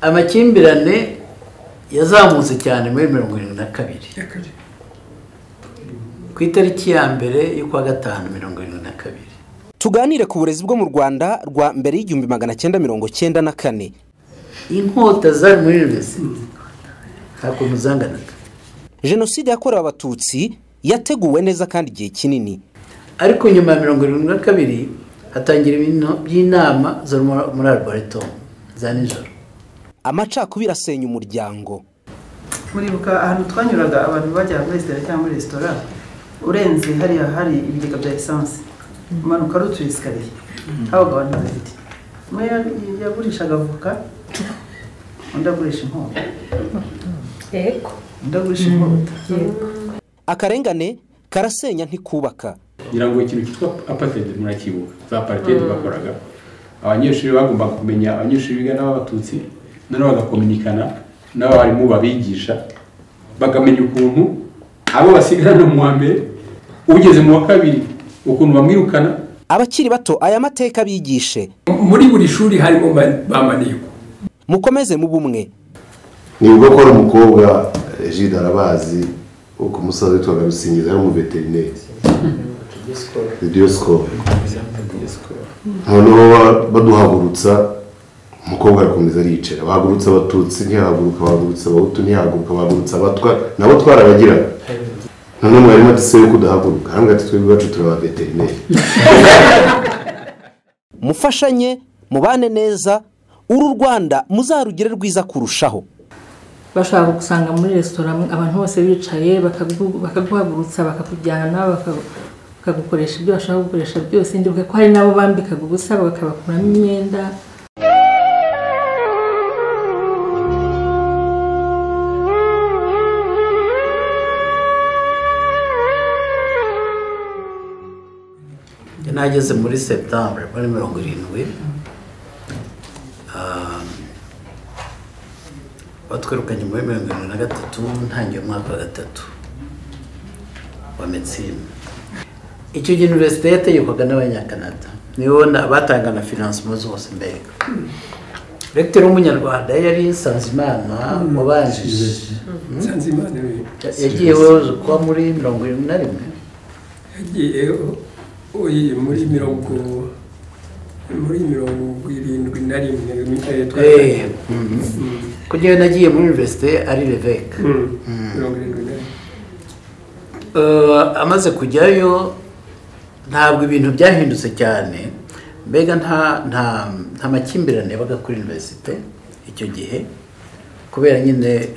amakimbirane yazamutse cyane muri 1972 ku itariki ya mbere y'ukwa gatanu 1972. Tuganire ku burezi bwo mu Rwanda rwa mbere y'igihumbi 1994. Inkota zari muri university hakuntu zanganaga. Jenoside yakorewe Abatutsi yateguwe neza kandi igihe kinini, ariko nyuma ya 1972 hatangira ibintu by'inama zo muri arboretum za nijoro. Amacakubiri asenya umuryango. Muribuka ahantu twanyuraga abantu bajya muri restaurant cyangwa muri restaurant, urenze hari ibigega bya essence, umanuka rutuyisikariye habaga abantu bafite umwe yagurishaga avoka, undi agurisha inkota. Yego, undi agurisha inkota. Akarengane karasenya ntikubaka. Ngira ngo ikintu cyitwa apartheid murakibuka, za apartheid bakoraga, abanyeshuri bagomba kumenya, abanyeshuri biga n'abatutsi none bagakomunikana n'abarimu babigisha, bagamenya ukuntu abo basigarana mu wa mbere ugeze mu wa kabiri ukuntu bamwirukana. Abakiri bato aya mateka bigishe. Muri buri shuri harimo bamaniko. Mukomeze mu bumwe. Nibwo ko umukobwa Jide arabazi uko umusaza witwaga Rusingiza ari mu veterineri. Diosco. Hano baduhagurutsa umukobwa arakomeza aricara. Bahagurutsa Abatutsi ntihaguruka, bahagurutsa Abahutu ntihaguruka, bahagurutsa Abatwa nabo twarabagira. None mwari madise kudahaguruka, hambwa ati twebwe bacu turaba veterineri. Mufashanye, mubane neza, uru Rwanda muzarugire rwiza kurushaho. Bashaka gusanga muri restaurant abantu bose bicaye bakaguhagurutsa bakakujyana bakagukoresha ibyo bashaka gukoresha byose, ndibuka ko hari nabo bambikaga ubusa bakabakuramo imyenda. Nageze muri September muri 70, batwerukanye muri 1973 ntangiye umwaka wa gatatu wa medicine. Icyo university yategekwaga n'abanyakanada, nibo batangana financement zose mbega. Rector w'umunyarwanda yari Sanzimana mubanjije. Sanzimana yagiye wozo kwa muri 71. Yagiye muri 71 kugira nagiye muri university ari Levesque. Amaze kujyayo ntabwo ibintu byahindutse cyane, mbega nta makimbirane yabaga kuri university icyo gihe kubera nyine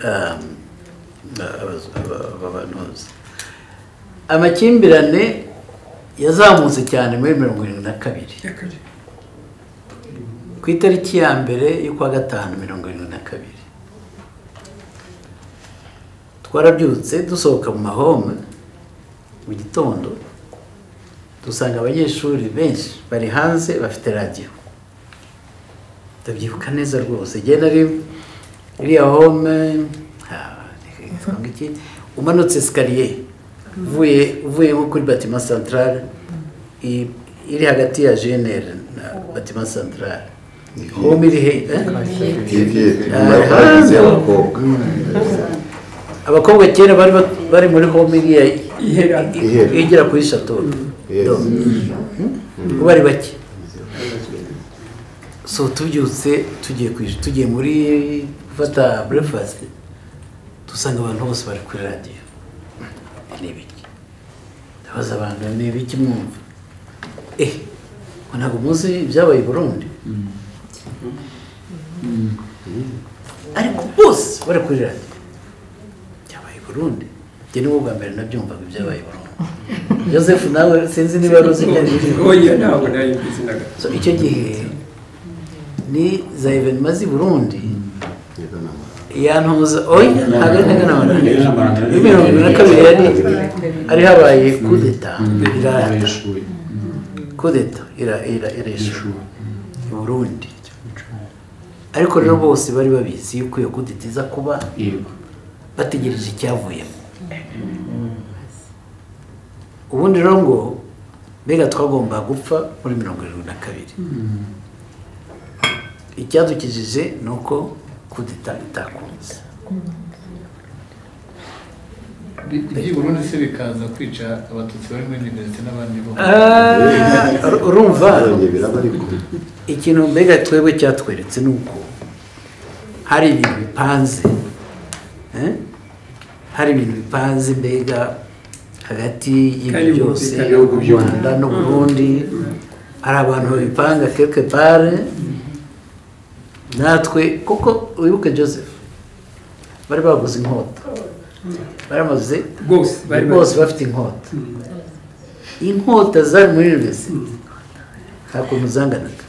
abantuza. Amakimbirane yazamutse cyane muri 1972 ku itariki ya mbere y'ukwa gatanu 1972. Twarabyutse dusohoka mu mahome mu gitondo, dusanga abanyeshuri benshi bari hanze bafite radio. Ndabyibuka neza rwose, je nari iriya home umanutse escalier uvuye nko kuri bâtiment central iri hagati ya GNR na bâtiment central. Home iri he? Abakobwa kera bari muri home igera kuri chateau. Bari bake. So tubyutse tugiye muri gufata breakfast, dusanga abantu bose bari kuri radio. Nibiki ndabaza abantu nibiki mwumva ntabwo muzi byabaye Burundi, ariko bose bari kuri radio byabaye Burundi. Je nibo bwa mbere nabyumvaga byabaye Burundi. Joseph nawe sinzi niba ruzi oya ntabwo nayibizinaga. So icyo gihe ni za evenement zi Burundi yantuza oya hagana n'abantu ari habaye coup d'état irashu Burundi, ariko rero bose bari babizi yuko iyo coup d'état iza kuba bategereje icyavuyemo. Ubundi rero ngo mbega twagomba gupfa muri 1972. Icyadukijije nuko kudeta itakunze. iby'i Burundi se bikaza kwica abatutsi bari muri universite n'abandi bo urumva ikintu mbega twebwe cyatweretse ni uko hari ibintu bipanze hari ibintu bipanze mbega hagati y'ibyo byose u Rwanda n'u Burundi. hari abantu babipanga quelque part natwe kuko wibuke Joseph bari baguze inkota baramaze bose bafite inkota. Inkota zari muri universite nta kuntu zanganaga.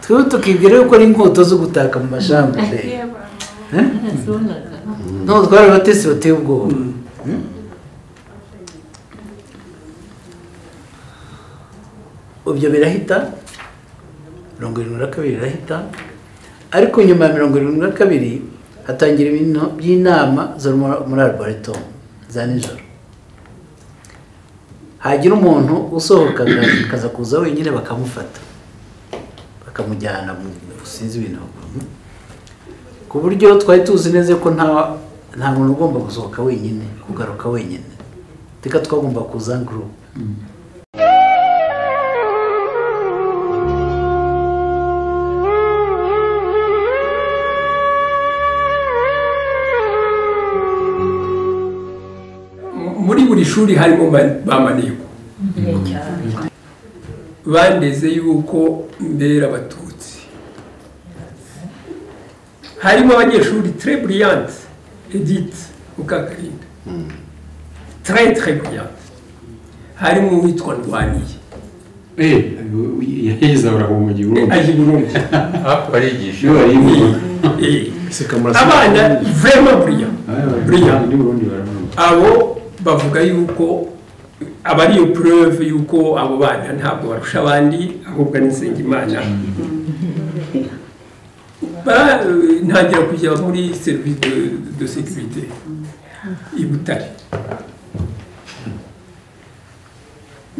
Twebwe tukibwira yuko ari inkota zo gutaka mu mashamba no twari batesi bateye ubwoba. Ibyo birahita 72 birahita, ariko nyuma ya 72 hatangira ibintu by'inama zo muri arboretum za nijoro. Hagira umuntu usohoka akaza kuza wenyine bakamufata bakamujyana mu sinzi ibintu, ku buryo twari tuzi neza ko nta muntu ugomba gusohoka wenyine kugaruka wenyine, tika twagomba kuza group. muri buri shuri harimo bamaniko bandeze yuko mbera abatutsi. harimo abanyeshuri très brillante Edith Mukakarinda très brillante. harimo uwitwa Ndwaniye yahiza uraho mu gihugu aje Burundi barigisha abana vraiment brillant abo bavuga yuko abariyo preuve yuko abo bana ntabwo barusha abandi ahubwo n'insenga Imana. Ntangira kujya muri service de sécurité i Butare.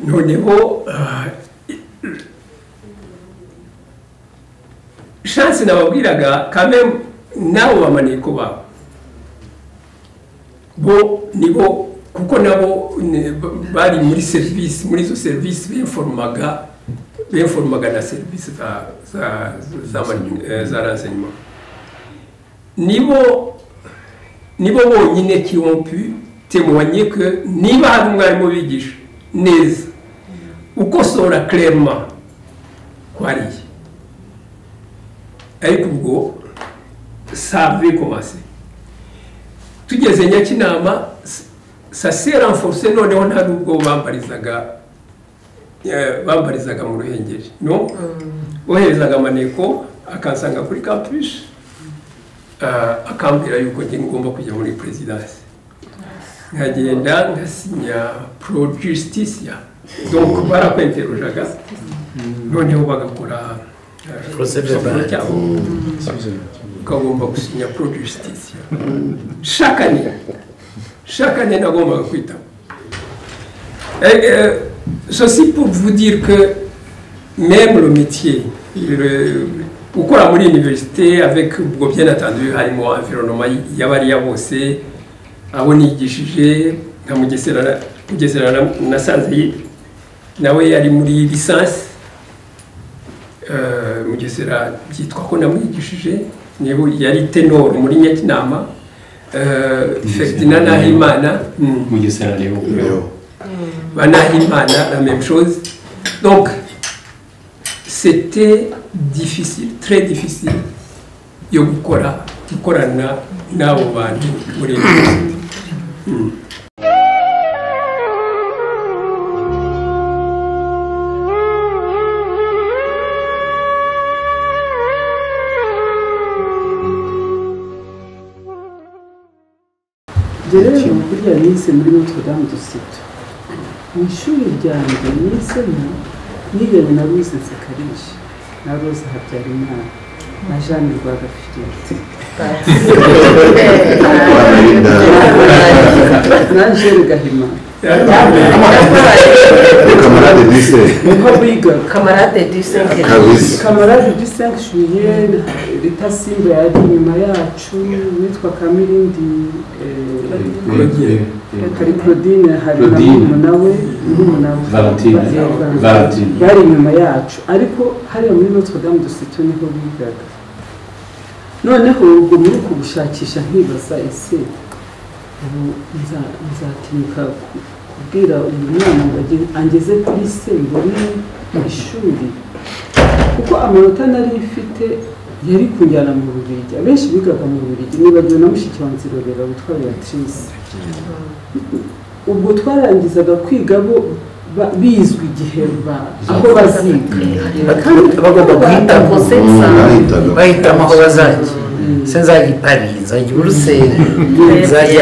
Noneho chance nababwiraga quand même nabo bamaniko babo bo nibo kuko nabo bari muri service, muri zo service b'informaga na service za renseignement. Nibo bonyine qui ont pu témoigner que niba hari umwarimu bigisha neza ukosora clairement kwariye, ariko ubwo ça avait commencé. Tugeze Nyakinama ça s'est renforcé, noneho nta nubwo bambarizaga mu Ruhengeri no oherezaga amaneko akansanga kuri campus akambwira yuko ngiye ngomba kujya muri présidence, nkagenda ngasinya pro justicia. Donc barakwenterojaga noneho bagakora procedure cyabo ukagomba gusinya pro justicia chaque année nagombaga kwitaba. Ceci pour vous dire que même le métier ukora muri université avec bien entendu harimo environnement y'abariya bose abo nigishije nka Mugesera nasanze nawe yari muri licence Mugesera byitwa ko namwigishije nibo yari tenor muri Nyakinama. Ferdinand Nahimana Mugesera Léo Nahimana la même chose. Donc c'était difficile, très difficile yo gukorana n'abo bantu muri rero burya nize muri Notre Dame du Site. Mu ishuri ryanjye nisemo niganye na Louise Nsekarishi na Rose Habyarimana na Jeanne Rwagafirite na Angèle Gahima kamarade dise niho biga camarade du 5 kabisa kamarade du 5 juillet Rita Simba yari inyuma yacu witwa Kamirindi hari Claudine hari na murumuna we Valentine bari inyuma yacu ariko hariya muri Notre Dame du Citeaux niho bigaga noneho ubwo muri kubushakisha nkibaza ese ubu nzatinyuka kubwira uyu mwana ngo angeze kuri se muri ishuri kuko amanota nari ifite yari kunjyana mu Bubiligi abenshi bigaga mu Bubiligi nibagiwe na mushiki wa Nzirorera witwa Beatrice ubwo twarangizaga kwiga bo bizwi igihe aho baziga kandi bagomba guhita bahitamo aho bazajya se nzajya i Paris nzajya i Buruseli nzajya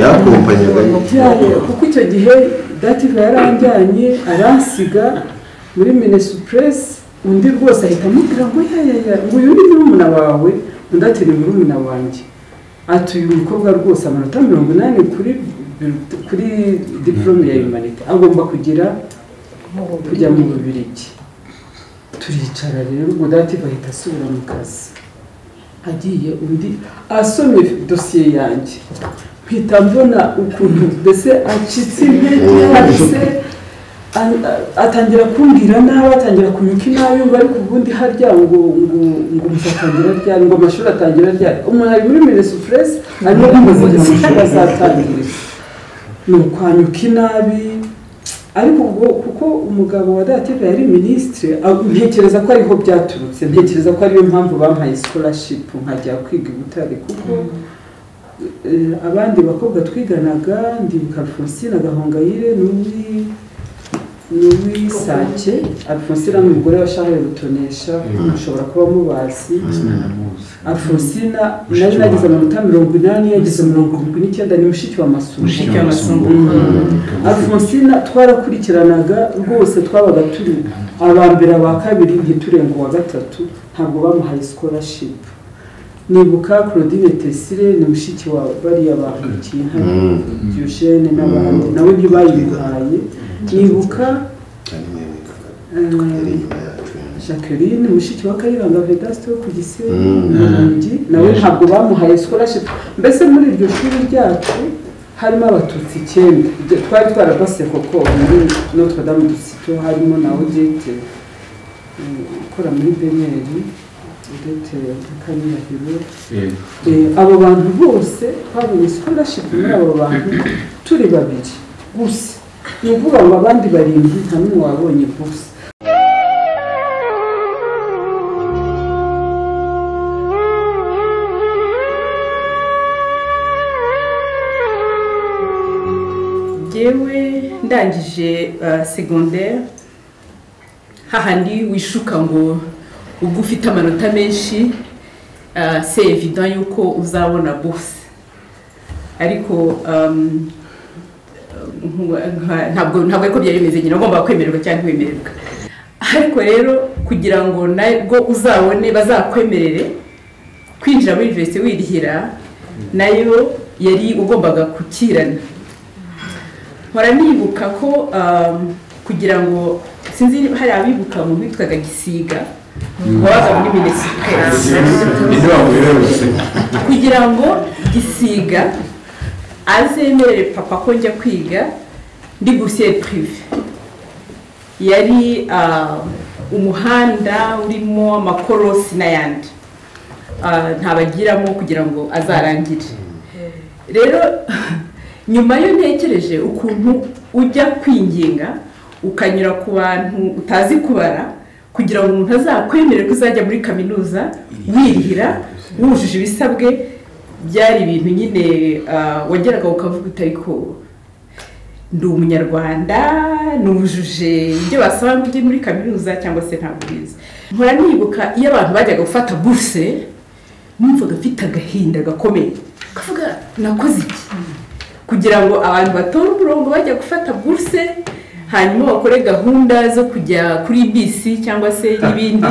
yakompanyaga kuko icyo gihe Dative yaranjyanye aransiga muri Minesupress undi rwose ahita amubwira ngo ngo uyu ni murumuna wawe undi ati ni murumuna wanjye ati uyu mukobwa rwose amanota 80 kuri diplome ya humanité agomba kujya mu Bubiligi turicara rero ubwo Dative ahita asubira mu kazi agiye undi asomye dosiye yanjye mpita mbona ukuntu mbese acitse intege atangira kumbwira nabi atangira kunyuka inabi ngo ariko ubundi harya ngo muzatangira ryari ngo amashuri atangira ryari umuntu ari muri Minesupress arimo kumuzanira amashuri azatangira ni ukwanyuka inabi ariko ubwo kuko umugabo wa Dative yari ministre ntekereza ko ariho byaturutse ntekereza ko ariyo mpamvu bampaye scholarship nkajya kwiga i Butare kuko abandi bakobwa twiganaga ndibuka Alphonsine Gahongayire n'uwi Sake Alphonsine n'umugore wa Charles Rutonesha mushobora kuba mubazi Alphonsine nari nagize amanota 80 yagize 79 ni mushiki wa Masumbu Alphonsine twarakurikiranaga rwose twabaga turi abambere aba kabiri ntiturengo wa gatatu ntabwo bamuhaye scholarship nibuka Claudine Tesire ni mushiki wa bari abantu kintu Diogene n'abandi nawe ntibayihaye nibuka Jacqueline mushiki wa Kayiranga Vedaste wo ku Gisenyi nawe ntabwo bamuhaye scholarship mbese muri iryo shuri ryacu harimo abatutsi 9 twari twarabase koko muri Notre Dame du Citeaux harimo na Odette ukora muri Beneri Odette Kanirahiro abo bantu bose twabonye scholarship muri abo bantu turi babiri gusa ni ukuvuga ngo abandi barindwi nta n'umwe wabonye bourse jewe ndangije secondaire hahandi wishuka ngo ubwo ufite amanota menshi c'est évident yuko uzabona bourse ariko ntabwo ariko byari bimeze nyine ugomba kwemererwa cyangwa ntiwemererwa ariko rero kugira ngo nabwo uzabone bazakwemerere kwinjira muri université wirihira nayo yari ugombaga kukirana nkora nibuka ko kugira ngo sinzi hari abibuka mu bitwaga Gisiga wabaga muri Minesupress kugira ngo Gisiga azemerere papa ko njya kwiga ndi boursier privé yari umuhanda urimo amakorosi n'ayandi ntabagiramo kugira ngo azarangire rero nyuma yo ntekereje ukuntu ujya kwinginga ukanyura ku bantu utazi kubara kugira ngo umuntu azakwemerere kuzajya muri kaminuza wirihira wujuje ibisabwe byari ibintu nyine wageraga ukavuga utariko ndi umunyarwanda nujuje ibyo basaba ngo ujye muri kaminuza cyangwa se ntabwo bizi nkora nibuka iyo abantu bajyaga gufata bourse numvaga mfite agahinda gakomeye kavuga nakoze iki kugira ngo abantu batore umurongo bajya gufata bourse hanyuma bakore gahunda zo kujya kuri bisi cyangwa se n'ibindi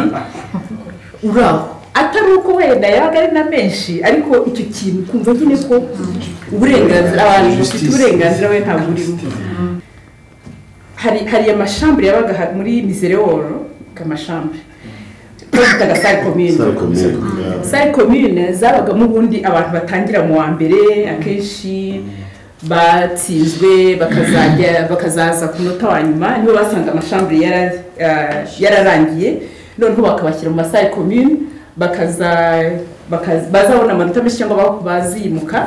uraho atari uko wenda yabaga ari na menshi ariko icyo kintu kumva nyine ko uburenganzira abantu bafite uburenganzira we ntabwo burimo. Hari amashambure yabaga muri Misereworo kamashambure twitaga sale commune zabagamo ubundi abantu batangira mu wa mbere akenshi batsinzwe bakazaza ku munota wa nyuma nibo basanga amashambure yararangiye noneho bakabashyira mu masale commune bazabona amanota menshi cyangwa bazimuka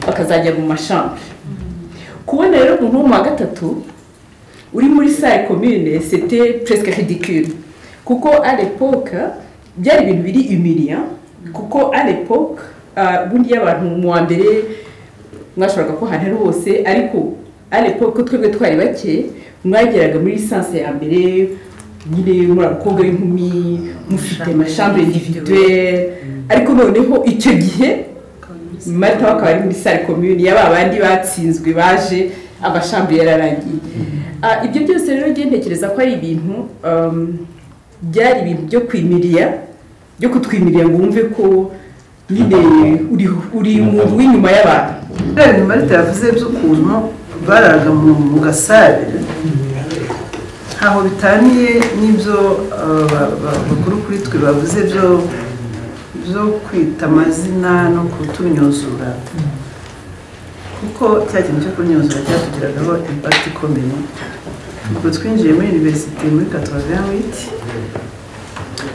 bakazajya mu mashambure. Kubona rero umuntu wo mu wa gatatu uri muri sale commune c'était presque ridicule kuko à l'époque byari ibintu biri humiliant kuko à l'époque bundi y'abantu mu wa mbere mwashoboraga ko hantera hose ariko à l'époque twebwe twari bake mwageraga muri licence ya mbere nyine muri abakobwa b'inkumi mufite amashambure individuelle ariko noneho icyo gihe Malta bakaba ari muri sale commune y'aba bandi batsinzwe baje amashambure yararangiye. Ibyo byose rero ntekereza ko ari ibintu byari ibintu byo kwimiriya byo kutwimiriya ngo wumve ko nyine uri umuntu w'inyuma y'abantu. Rero Malta yavuze by'ukuntu baraga mu gasare ntaho bitaniye n'ibyo bakuru kuri twe bavuze byo kwita amazina no kutunyuzura kuko cya kintu cyo kunyuzura cyatugiragaho impact ikomeye. Ubwo twinjiye muri universite muri 88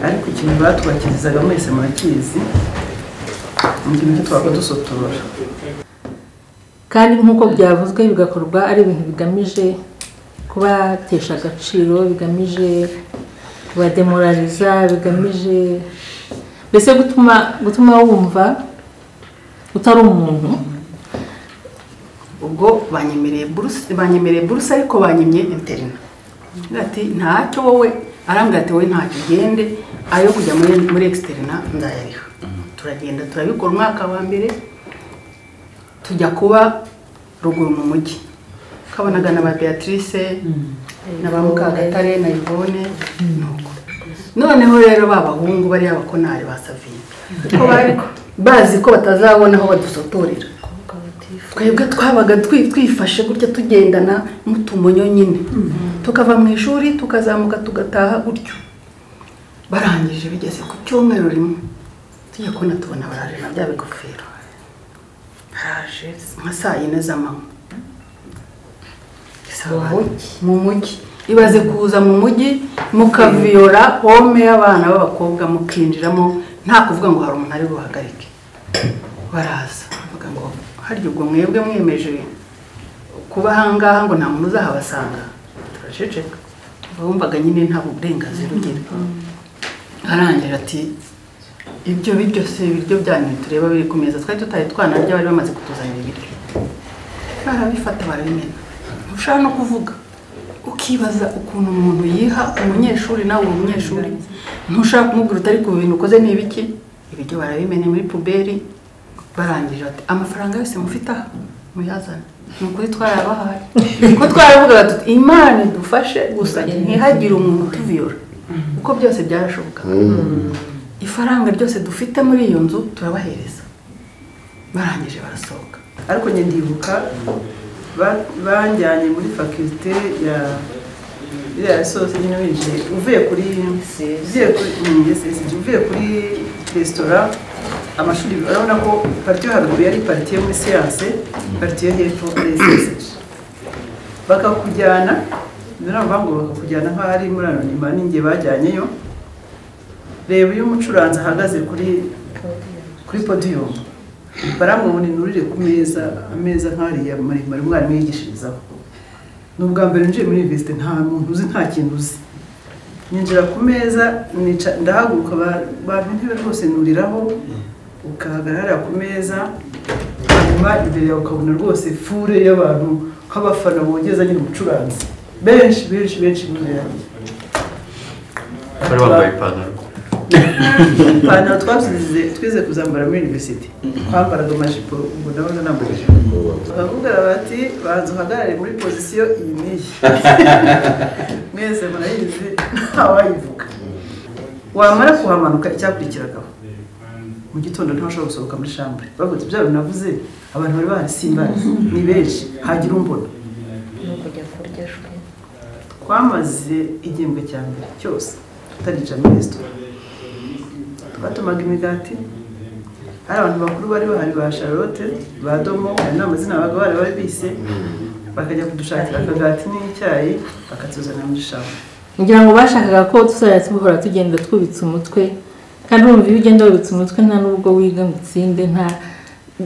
ariko ikintu batwakirizaga mwese murakizi mu kintu cyitwa dusotora kandi nk'uko byavuzwe bigakorwa ari ibintu bigamije kubatesha agaciro bigamije kubademoraliza bigamije mbese gutuma wumva utari umuntu. Ubwo banyemereye buruse ariko banyimye interina ati ntacyo wowe arambwira ati wowe ntacyo ugende ayo kujya muri externa ndayariha. Turagenda turabikora umwaka wa mbere tujya kuba ruguru mu mujyi kabonaga na ba Beatrice na ba Mukagatare na Yvonne noneho rero babahungu bari abakonari basavye ko bari bazi ko batazabona aho badusotorera twebwe twabaga twifashe gutya tugendana mutumonyo nyine tukava mu ishuri tukazamuka tugataha gutyo. Barangije bigeze ku cyumweru rimwe tujya kubona tubona baraje na bya bigofero haje nka saa 4 z'amanywa mu mujyi ibaze kuza mu mujyi mukaviyora home y'abana b'abakobwa mukinjiramo nta kuvuga ngo hari umuntu ari buhagarike. Baraza bavuga ngo haryo ubwo mwebwe mwemeje kuba hangaha ngo nta muntu uzahabasanga. Turaceceka bumvaga nyine nta burenganzira ugira. Arangira ati ibyo byose ibiryo byanyu tureba biri ku meza twari tutaye twanarya bari bamaze kutuzanira ibiryo barabifata barabimena. Ushaka no kuvuga ukibaza ukuntu umuntu yiha umunyeshuri nawe umunyeshuri ntushaka kumubwira utari ku bintu ukoze n'ibiki ibiryo barabimena muri puberi. Barangije ati amafaranga yose mufite muyazana nukuri twarabahaye ko twaravuga tuti Imana idufashe gusa ntihagire umuntu tuviyora uko byose byarashoboka. Ifaranga ryose dufite muri iyo nzu turabahereza. Barangije barasohoka ariko njye ndibuka banjyanye muri faculté ya sauce nyine winjiye uvuye kuri restaurant amashuri urabona ko parti yo haruguru yari parti yo muri science parti yo hepfo SSG bakakujyana naravuga bakakujyana nk'ari muri anonyma ninjye bajyanyeyo. Reba iyo umucuranzi ahagaze kuri podium baramubona nurire ku meza ameza nk'ariya maremare umwarimu yigishirizaho. N'ubwa mbere nje muri university nta muntu uzi nta kintu uzi ninjira ku meza ndahaguruka abantu ntebe rwose nuriraho ukahagarara ku meza hanyuma imbere yawe ukabona rwose fure y'abantu nk'abafana bogeza nyine umucuranzi benshi bari bambaye ipantaro ipantaro twize kuzambara muri university twambaraga amajipo ubwo ndabona nambaye ijipo bakakubwira bati banza uhagarare muri pozisiyo iyi n'iyi mwese murayizi ntawayivuga wamara kuhamanuka icyakurikiragaho mu gitondo ntibashobora gusohoka muri shambure bavuze ibyo navuze abantu bari barasimbazi ni benshi hagira umbona twamaze igihembwe cya mbere cyose tutarija muri resitora batumaga imigati hari abantu bakuru bari bahari ba Charlotte ba Domo hari n'amazina babaga bari bise bakajya kudushakira akagati n'icyayi bakatuzana muri shambure ngira ngo bashakaga ko tuzajya tubihora tugenda twubitse umutwe kandi urumva iyo ugenda wubitse umutwe nta n'ubwo wiga ngo utsinde nta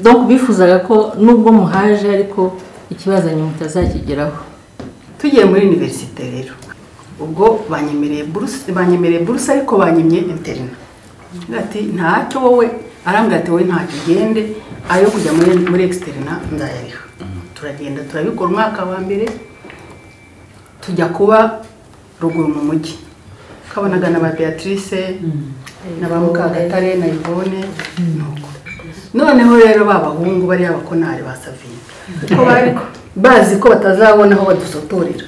donc bifuzaga ko nubwo muhaje ariko ikibazanye mutazakigeraho tugiye muri universite rero ubwo banyemereye buruse ariko banyimye interina ati ntacyo wowe arambwira ati wowe ntacyo ugende ayo kujya muri externa ndayariha turagenda turabikora umwaka wa mbere tujya kuba ruguru mu mujyi kabonaga na ba Beatrice na ba Mukagatare na Yvonne nuko noneho rero babahungu bari abakonari basaviye ko bari bazi ko batazabona aho badusotorera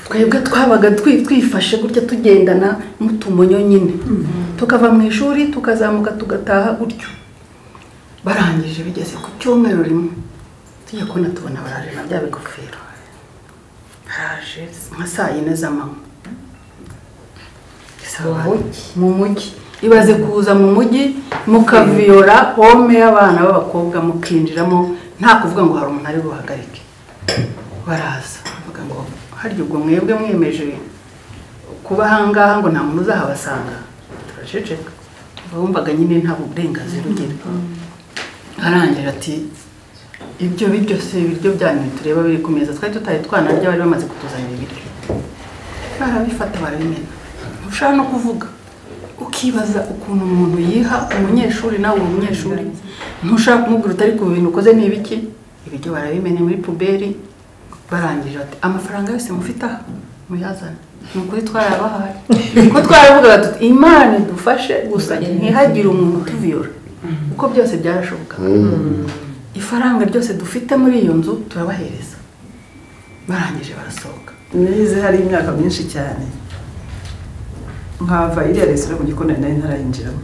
twebwe twabaga twifashe gutya tugendana mutumonyo nyine tukava mu ishuri tukazamuka tugataha gutyo barangije bigeze ku cyumweru rimwe tujya kubona tubona baraje na bya bigofero haraje nka saa yine z'amanywa mu mujyi ibaze kuza mu mujyi mukaviyora home y'abana b'abakobwa mukinjiramo nta kuvuga ngo hari umuntu ari buhagarike baraza bavuga ngo harya ubwo mwebwe mwemeje kuba ahangaha ngo nta muntu uzahabasanga turaceceka bumvaga nyine nta burenganzira ugira arangira ati ibyo byose ibiryo byanyu tureba biri ku meza twari tutari twanarya bari bamaze kutuzanira ibiryo barabifata barabimena ntushaka no kuvuga ukibaza ukuntu umuntu yiha umunyeshuri nawe umunyeshuri ntushaka kumubwira utari ku bintu ukoze ni ibiki ibiryo barabimene muri puberi barangije ati amafaranga yose mufite aha muyazane ni ukuri twarabahaye ko twaravugaga tuti imana idufashe gusa ntihagire umuntu utuviyora uko byose byarashoboka ifaranga ryose dufite muri iyo nzu turabahereza barangije barasohoka nize hari imyaka myinshi cyane nkava iriya resitora mu gikoni nari ntarayinjiramo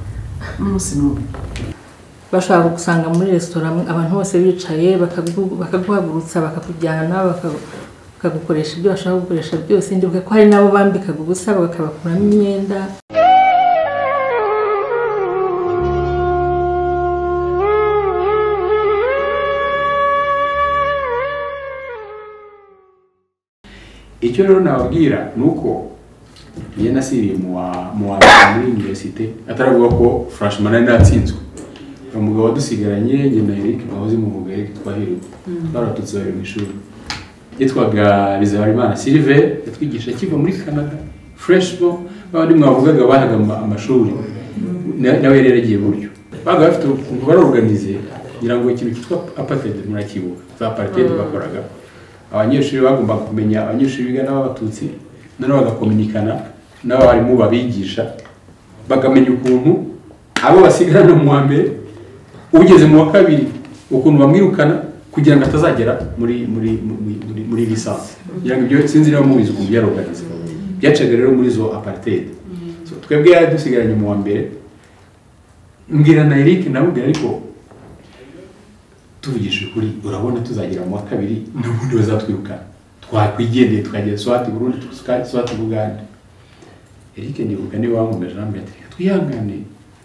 n'umunsi n'umwe bashaka gusanga muri resitora abantu bose bicaye bakaguhagurutsa bakakujyana bakagukoresha ibyo bashaka gukoresha byose ndibuka ko hari nabo bambikaga ubusa bakabakuramo imyenda icyo rero nababwira ni uko njye nasiriye mu wa muri universite ataravuga ko freshman nari natsinzwe umugabo wadusigaranye njye na Eric bahoze mu muga Eric twahiriwe twaratutse bari mu ishuri yitwaga Bizabarimana Sylvain yatwigisha kiva muri Canada freshman bandi mwavugaga bahaga amashuri nawe yari yaragiye buryo baga bafite ukuntu barorganize ngira ngo ikintu cyitwa apartheid murakibuka za apartheid bakoraga abanyeshuri bagomba kumenya abanyeshuri biga n'abatutsi noneho bagakominikana n'abarimu babigisha bakamenya ukuntu abo basigarana mu wa mbere ugeze mu wa kabiri ukuntu bamwirukana kugira ngo atazagera muri lisansi kugira ngo ibyo sinzi niba mubizi ukuntu byarorganize byacaga rero muri zo apartheid twebwe yari dusigaranye mu wa mbere mbwira na Eric ndamubwira ariko tuvugisha ukuri urabona tuzagira mu wa kabiri n'ubundi bazatwirukana twakwigendeye tukagera swati Burundi swati Buganda Eric ndibuka niba wankomeje nambye ati twihangane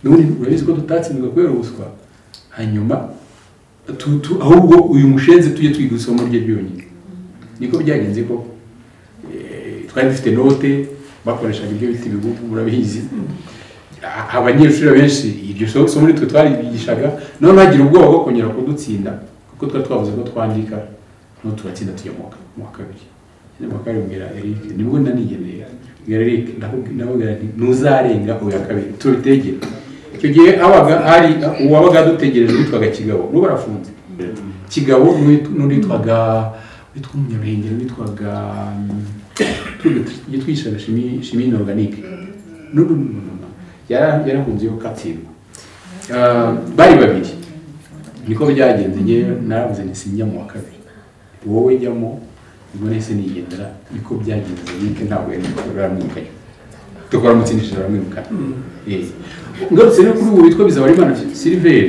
n'ubundi urabizi ko tutatsinzwe kubera ubuswa hanyuma ahubwo uyu mushenze tujye twiga isomo rye byonyine niko byagenze ko twari dufite note bakoreshaga ibyo biti bigufu murabizi abanyeshuri benshi iryo somo ritwe twaribigishaga none hagira ubwoba bwo kongera kudutsinda kuko twari twavuze ko twandika no turatsinda tujya mu wa kabiri mu wa kabiri mbwira Eric nibwo ndanigeneye mbwira Eric ndakubwira nti nuzarenga uya kabiri tubitegere icyo gihe abaga hari uwabaga dutegereje witwaga Kigabo n'ubu arafunze Kigabo n'undi witwaga umunyabenge witwaga yitwishaga chimie inorganique yarahunze yo katsindwa bari babiri niko byagenze nge naravuze nti sinjya mu wa kabiri wowe jyamo ubwo nese nigendera niko byagenze Eric ntabwo yari kuramwikayo dukora mutsindishije baramwirukana ngarutse no kuri ubu witwa Bizabarimana Silver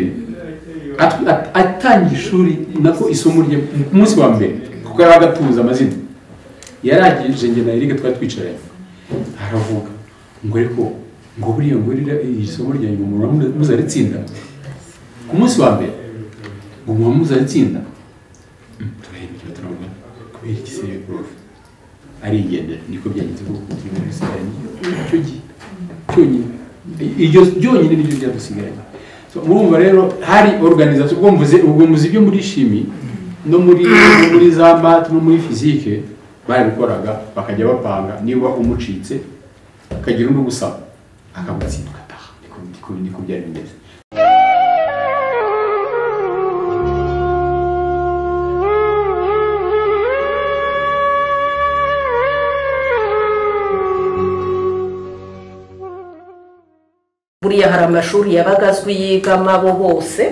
atangiye ishuri nako isomo rye ku munsi wa mbere kuko yari agatuza amazina yaragije nge na Eric twari twicaranye aravuga ngo ariko ngo buriya ngo isomo rya nyuma muzaritsinda ku munsi wa mbere ngo muzaritsinda turahindukira turavuga kubera iki se prof arigendera niko byagenze kuko turi muri sigaranye cyo gihe cyonyine iryo byonyine nibyo byadusigaranye murumva rero hari organisation ubwo muzi ibyo muri chimie no muri za math no muri physique barabikoraga bakajya bapanga niba umucitse akagira undi gusaba akamutsindwa ataha niko byari bimeze. buriya hari amashuri yabaga azwi yigamo abo bose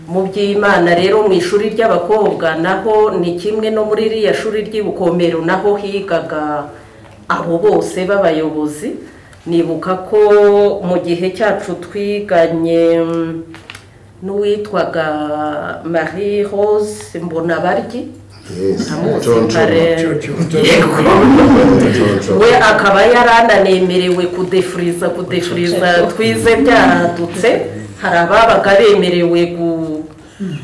mu by'Imana rero mu ishuri ry'abakobwa naho ni kimwe no muri iriya shuri ry'Ibukomero naho higaga abo bose b'abayobozi. Nibuka ko mu gihe cyacu twiganye n'uwitwaga Marie Rose Mbonabaryi we akaba yarananemerewe kudefuriza twize byaradutse hari ababaga bemerewe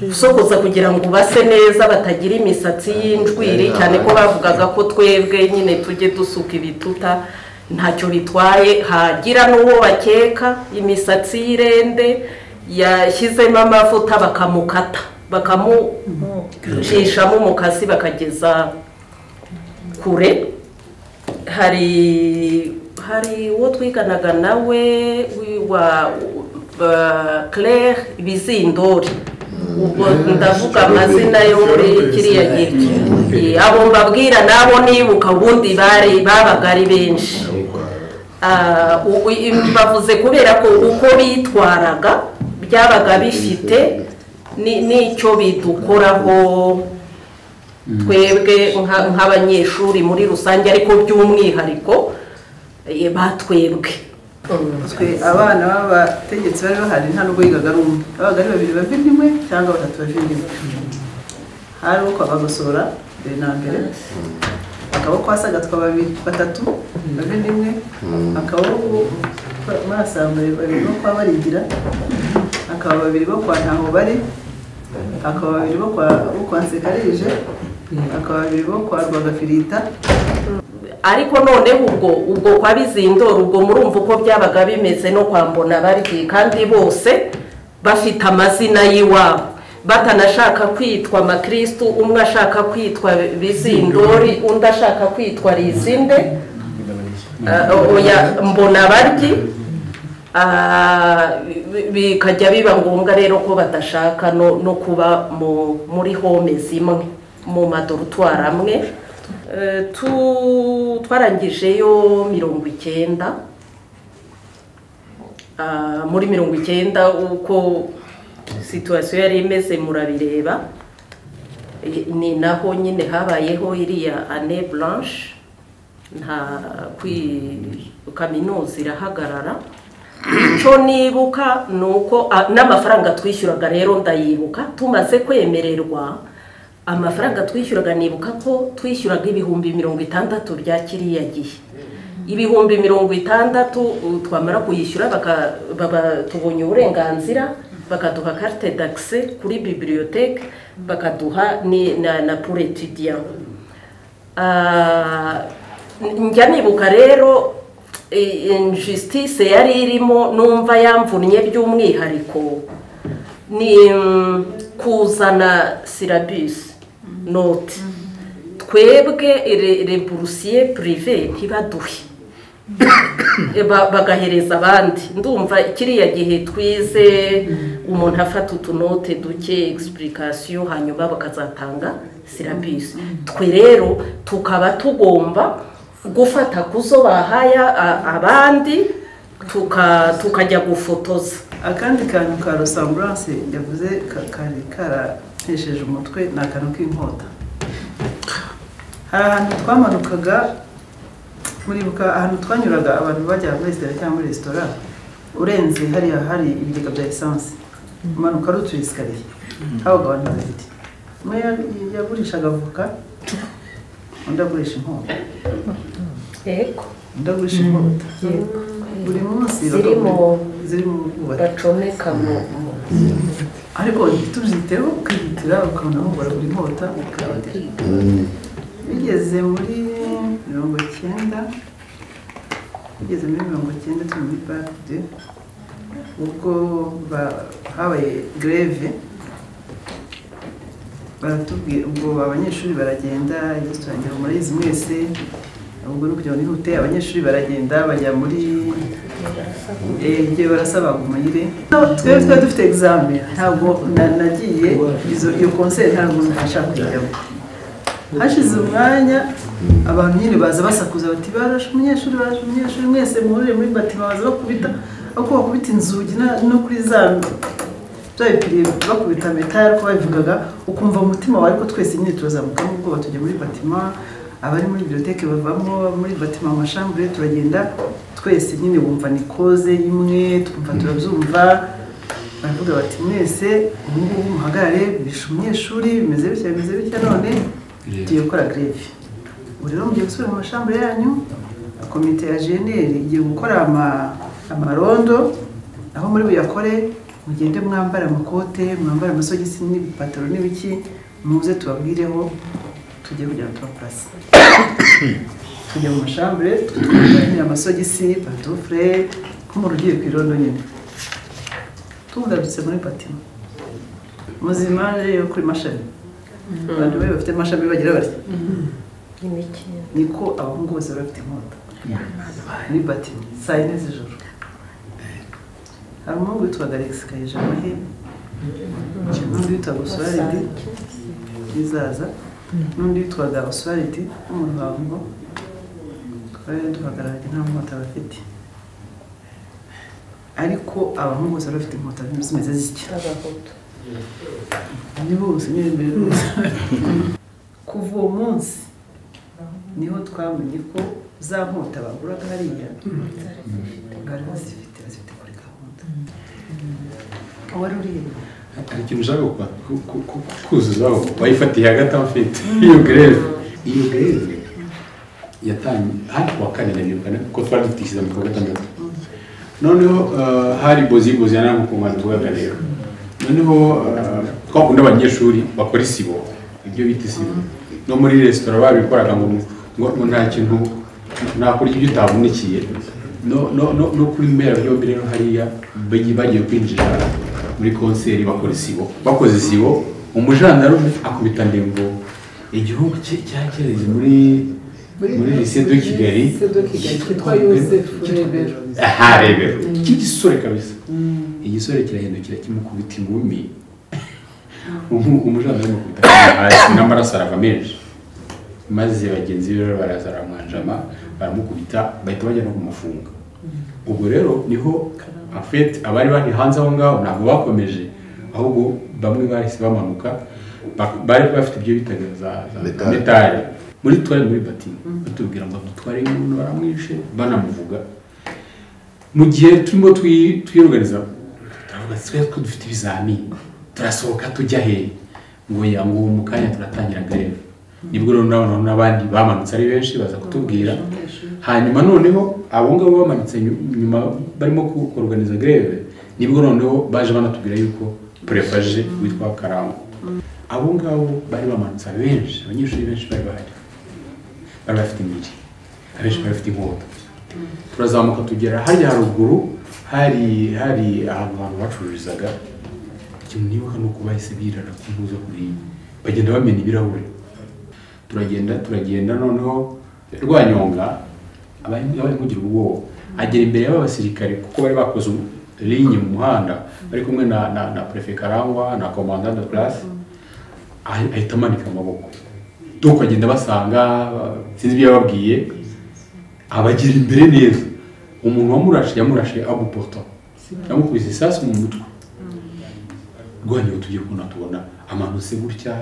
gusokoza kugira ngo base neza batagira imisatsi y'injwiri cyane ko bavugaga ko twebwe nyine tujye dusuka ibituta ntacyo bitwaye hagira n'uwo bakeka imisatsi y'irende yashyizemo amavuta bakamukata bakamucishamo umukasi bakageza kure. hari uwo twiganaga nawe wa Claire Bizindori ubwo ndavuga amazina yo muri kiriya gihe abo mbabwira nabo nibuka ubundi babaga ari benshi bavuze kubera ko uko bitwaraga byabaga bifite n'icyo bidukoraho twebwe nk'abanyeshuri muri rusange ariko by'umwihariko batwebwe abana b'abategetsi bari bahari nta nubwo yigaga ari umwe babaga ari babiri bavindimwe cyangwa batatu bavindimwe hari uko abagosora mbere na mbere akaboko hasagatwa batatu bavindimwe akaboko marasanga babiri bo kwa Barigira akaba babiri bo kwa Ntaho bari akaba babiri bo kwa Nsekarije akaba babiri bo kwa Rwagafirita. Ariko noneho ubwo kwa Bizindora ubwo murumva uko byabaga bimeze no kwa Mbonabaryi kandi bose bafite amazina y'iwabo batanashaka kwitwa Amakristo, umwe ashaka kwitwa Bizindori undi ashaka kwitwa Rizinde oya Mbonabaryi. Bikajya biba ngombwa rero ko badashaka no kuba muri home zimwe mu madorutwari amwe. Twarangijeyo 90 muri 90 uko situation yari imeze murabireba ni naho nyine habayeho iriya année blanche nta kaminuza irahagarara. Icyo nibuka nuko n'amafaranga twishyuraga rero ndayibuka tumaze kwemererwa amafaranga twishyuraga nibuka ko twishyuraga ibihumbi 60 bya kiriya gihe. Ibihumbi 60 twamara kuyishyura tubonye uburenganzira bakaduha carte d'accès kuri bibliothèque bakaduha na pour étudiant. Njya nibuka rero injustice yari irimo numva yamvunnye by'umwihariko ni kuzana syllabus note twebwe les boursiers privés ntibaduhe bagahereza abandi. Ndumva kiriya gihe twize umuntu afata utunote duke explication hanyuma bakazatanga syllabus. Twe rero tukaba tugomba gufata kuzo bahaya abandi tukajya gufotoza. Akandi kantu ka ressemblance yavuze kari karatesheje umutwe n'akantu k'inkota. Hari ahantu twamanukaga muribuka ahantu twanyuraga abantu bajya muri resitora cyangwa muri resitora urenze hariya hari ibigega bya esanse umanuka ari utu esikariye habaga abantu babiri umwe yagurishaga avoka undi agurisha inkota yego undi agurisha inkota buri munsi ziri mu bwubatsi bacomeka mu ariko ntitubyiteho ukihitira ukabona aho baragura inkota bigeze muri 90 bigeze muri 90 turi muri paride ubwo habaye greve baratubwira ubwo abanyeshuri baragenda turangira murayizi mwese ubwo no kugira ngo nihute abanyeshuri baragenda bajya muri igihe barasaba umuyire twari dufite examen ntabwo nagiye iyo concert ntabwo nashaka kujyamo hashize umwanya abantu nyine baza basakuza bati barashe umunyeshuri mwese muhurire muri batima baza bakubita uko bakubita inzugi no kuri zano byabipiriye bakubita metari ko babivugaga ukumva umutima wawe ko twese nyine turazamuka n'ubwoba tujya muri batima abari muri biblioteke bavamo muri batima amashambure turagenda twese nyine wumva ni koze imwe twumva turabyumva baravuga bati mwese ubungubu muhagarare bishe umunyeshuri bimeze bitya none tugiye gukora greve ubu rero mugiye gusubira mu mashambure yanyu komite ya GNL igiye gukora amarondo aho muri buyakore mugende mwambara amakote mwambara amasogisi n'ibipataro n'ibiki muze tubabwireho tugiye kujya tubapurasi tujya mu mashambure twambara amasogisi pantufure nk'umuntu ugiye ku irondo nyine tubudabitse muri patima muzima rero kuri mashami abantu bari bafite amashami bagira bati niko abahungu bose bari bafite inkota muri batima saa yine z'ijoro hari umuhungu witwaga Alex Kayijamahe n'undi witwaga Oswald Bizaza n'undi witwaga Oswald wo mu Ruhango twari duhagararanye nta nkota bafite ariko abahungu bose bari bafite inkota zimeze zitya ni bose nyine mbere kuva uwo munsi niho twamenye ko za nkota baguraga hariya bari bazifite kuri gahunda wari uriye hari ikintu ushaka kuzuzaho wayifatiye hagati amfite iyo greve yatangiye hano kuwa kane nabibukana kuko twari dutishyize mu kwa gatandatu noneho hari bozi yana nko kumwana tugaga rero noneho twakunda abanyeshuri bakora isibo ibyo bita isibo no muri resitora babikoraga ngo nta kintu nakurya ibyo utabunikiye no kuri mbera byombi rero hariya bagiye kwinjira muri konseri bakora isibo bakoze isibo umujandarume akubita ndembo igihugu cyakereze muri lycée de Kigali cyitwa Joseph Rebero Rebero cy'igisore kabisa igisore kirahindukira kimukubita ingumi umujandarume akubita hasi n'amaraso arava menshi maze bagenzi be barazara mwanjama baramukubita bahita bajya no kumufunga ubwo rero niho afete abari bari hanze aho ngaho ntabwo bakomeje ahubwo bamwe bahise bamanuka bari bafite ibyo bitaga za metali muri twari muri batima batubwira ngo dutware umuntu baramwishe banamuvuga mu gihe turimo twiyorganiza turavuga twe ko dufite ibizamini turasohoka tujya he ngo yango mu kanya turatangira greve nibwo rero n'abandi bamanutse ari benshi baza kutubwira hanyuma noneho abo ngabo bamanutse nyuma barimo kuorganiza greve nibwo noneho baje banatubwira yuko prefaje witwa Karangwa abo ngabo bari bamanutse benshi abanyeshuri benshi bari bafite imiri abenshi bari bafite inkota turazamuka tugera hariya haruguru hari ahantu bacururizaga ikintu nibuka nuko bahise birara ku mpuzo kuri bagenda bamena ibirahuri turagenda noneho Rwanyonga abari kugira ubwoba agera imbere y'abasirikare kuko bari bakoze ligne mu muhanda bari kumwe na prefet Karangwa na commandant de place ahita amanika amaboko tukagenda basanga sinzi ibyo yababwiye abagira imbere neza umuntu yamurashe Abu Porto yamukubise isasu mu mutwe Rwanyonga tugiye tubona amanutse gutya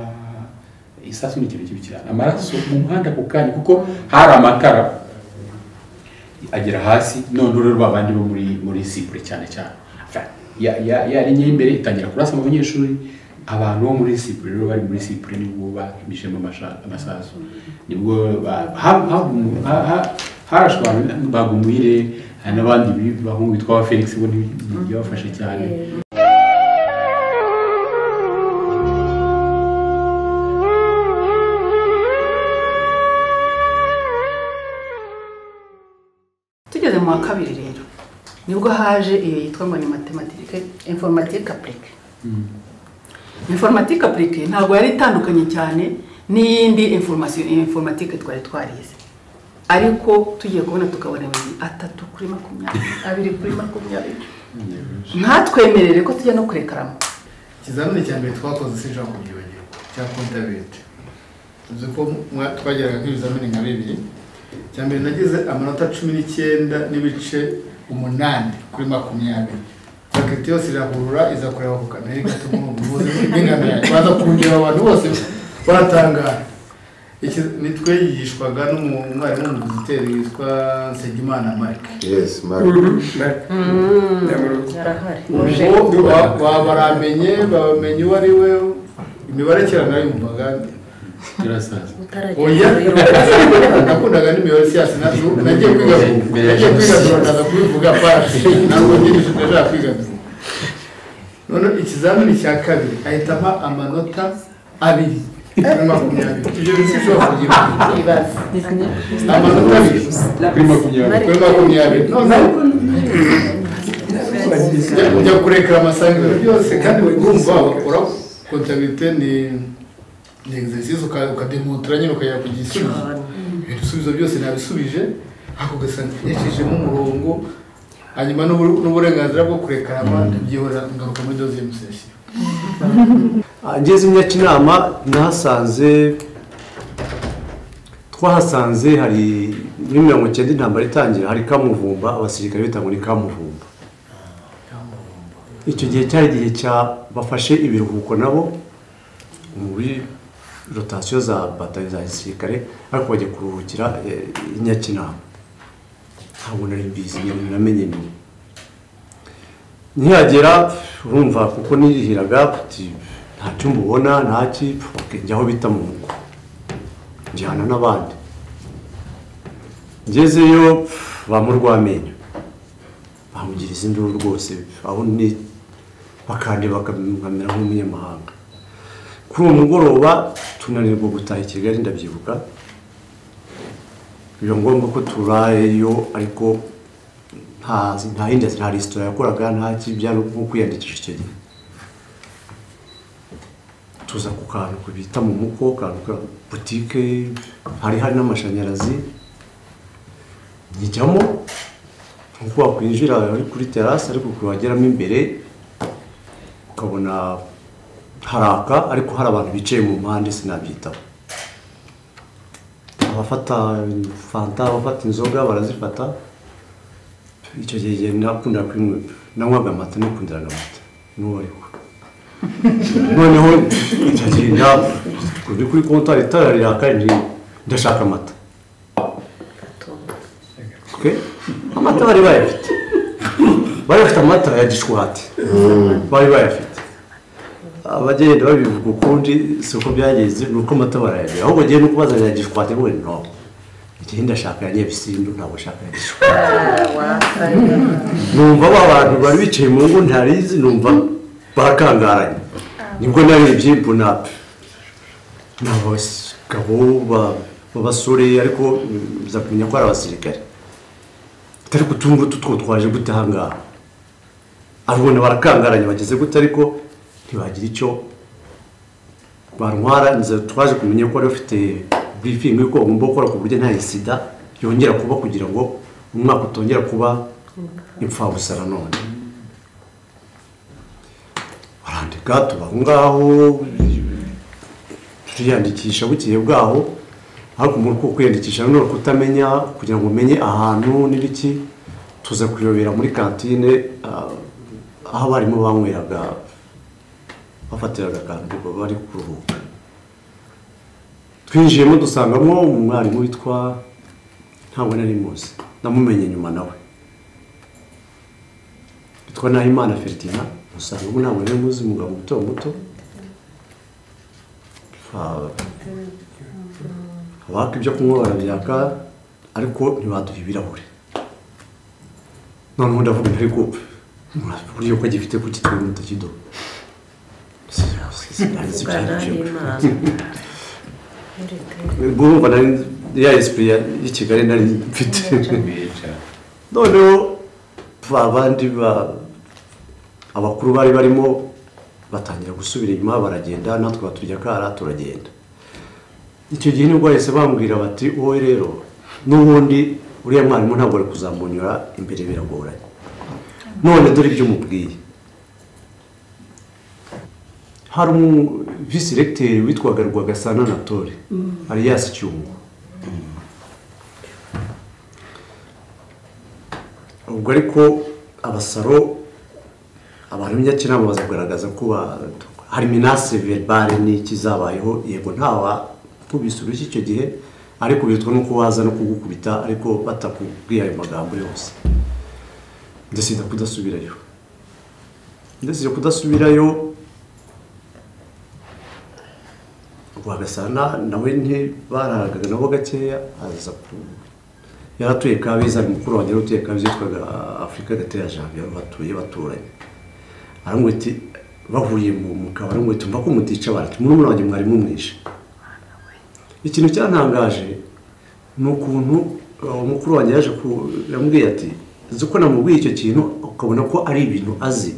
isasu ni ikintu kibi cyane amaraso mu muhanda ku kanya kuko hari amatara agera hasi none rero babandi bo muri sipure cyane cyane ya ligne y'imbere itangira kurasa mu banyeshuri abantu bo muri sipure rero bari muri sipure nibwo bamishemo amasasu nibwo harashwa bagumwire n'abandi bahungu bitwa Felix bo byabafashe cyane. Tugeze mu wa kabiri rero nibwo haje iyo yitwa ngo ni mathématique informatique appliquée. Informatique appliquée ntabwo yari itandukanye cyane n'iyindi informatique twari twarize, ariko tugiye kubona tukabona 3 kuri 20 2 kuri 20 ntatwemerere ko tujya no kurekaramo. Ikizamini cya mbere twakoze sinja mu byibagiro cya comptabilité, uzi ko twageraga nk'ibizamini nka bibiri. Cya mbere nagize amanota 19 n'ibice 8 kuri 20. Faculty yose irahurura iza kureba ku kamera gatuma umuvuzi n'ingano yawe baza kungira abantu bose baratangara. Nitwe yigishwaga n'umwarimu w'umuditeri witwa Nsengimana Mark. Yes, Mark. yarahari baramenye bamenye uwo ari we imibare cyane nayo yumvaga Kirasaza. oya nakundaga n'imibare siyansi nagiye kwiga ndaza kubivuga pasi ntabwo ngiye ndashaka kwiga. None ikizamini cya kabiri ahitamo amanota 2 ibyo bisishobora kugira amanota 2 kuri 20 none ujya kurekera amasangiro byose kandi urumva bakora comptabilité ni exercice ukademontra nyine ukajya ku gisubizo. Ibisubizo byose nabisubije ako gasanga yashishemo umurongo hanyuma n'uburenganzira bwo kurekarama byihora ngaruka muri deuxième session. Ngeze Nyakinama twahasanze hari muri 19 intambara itangira hari Kamuvumba, abasirikare bita muri Kamuvumba. Icyo gihe cyari igihe cya bafashe ibiruhuko nabo muri rotation za bataille za gisirikare ariko bajya kuruhukira Nyakinama. Ntabwo nari mbizi namenye ni ntihagera urumva kuko nirihiraga nta cyumba ubona nta kipe njyaho bita mu ngo njyana n'abandi ngezeyo bamurwamenyo bamugiriza induru rwose aho ni bakandi bakamera nk'umunyamahanga. Kuri uwo mugoroba tunanirwa gutaha i Kigali ndabyibuka biba ngombwa ko turayeyo ariko nta yindi nta resitora yakoraga nta kibya no kwiyandikisha icyo gihe. Tuza ku kantu kubita mu muko kantu ka boutique hari n'amashanyarazi njyamo nkuko wakwinjira kuri terrasse ariko kuwageramo imbere ukabona haraka ariko hari abantu bicaye mu mpande sinabyitaho. Abafata fanta abafata inzoga barazifata. Icyo gihe nakunda nanywaga amata nikundiraga amata n'uwo ariko noneho icyo gihe kuri kontwari itara riraka ndashaka amata. Amata bari bayafite amata ya gishwati bari bayafite. Abagenda babivuga ukundi siko byageze nuko amata barayagira ahubwo giye no kubazanira gishwati ngo no igihe ndashaka ya Nyabisindu ntabwo shaka ya gishwati. Numva abantu bari bicaye mu ngo ntarizi numva bakangaranye nibwo narebye mbona n'abagabo b'abasore ariko biza kumenya ko ari abasirikare atari kutungo tutwo twaje gutanga arubona barakangaranye bageze gute ariko ntibagira icyo barwara. Twaje kumenya ko ari ufite briefing yuko ugomba gukora ku buryo nta sida yongera kuba kugira ngo umwaka utongera kuba impfabusara. None barandika tubaho ngaho turiyandikisha bukiye bwaho ariko muri ko kwiyandikisha no kutamenya kugira ngo umenye ahantu n'ibiki tuza kuyobera muri kantine aho barimo banyweraga bafatiraga kandi bari kuruhuka. Twinjiyemo dusangamo umwarimu witwa ntabwo nari muzi namumenye nyuma nawe yitwa Nahimana Ferdinand usanga ubu ntabwo rero muzi umugabo muto muto abaka ibyo kunywa barabyaka ariko ntibaduha ibirahure noneho ndavuga ntari gupfa buryo ko agifite ku kitwe mutakido bumva nari ya esprit ya Kigali nari mfite noneho abandi abakuru bari barimo batangira gusubira inyuma baragenda natwe baturya kara turagenda icyo gihe nibwo bahise bambwira bati wowe rero n'ubundi uriya mwarimu ntabwo ari kuzamunyura imbere biragoranye none dore ibyo mubwiye hari visi recteur witwaga Rwagasana Anatole alias Cyungo ubwo ariko abasaro abantu b'inyakinama baza kugaragaza ko hari menace verbale n'ikizabayeho yego ntawa kubisubiza icyo gihe ariko bitwa no kubaza no kugukubita ariko batakubwiye ayo magambo yose ndasida kudasubirayo Rwagasana nawe barahagaga nabo gakeya aza yaratuye Kabeza mukuru wanjye utuye Kabeza yitwaga Afrika Gatera Janvier batuye baturanye arangwe ati bahuye mu kabari ngo tumva ko mutica barati muri wanjye mwari mumwishe ikintu cyantangaje nukuntu umukuru wanjye yaje yambwiye ati zuko namubwiye icyo kintu ukabona ko ari ibintu azi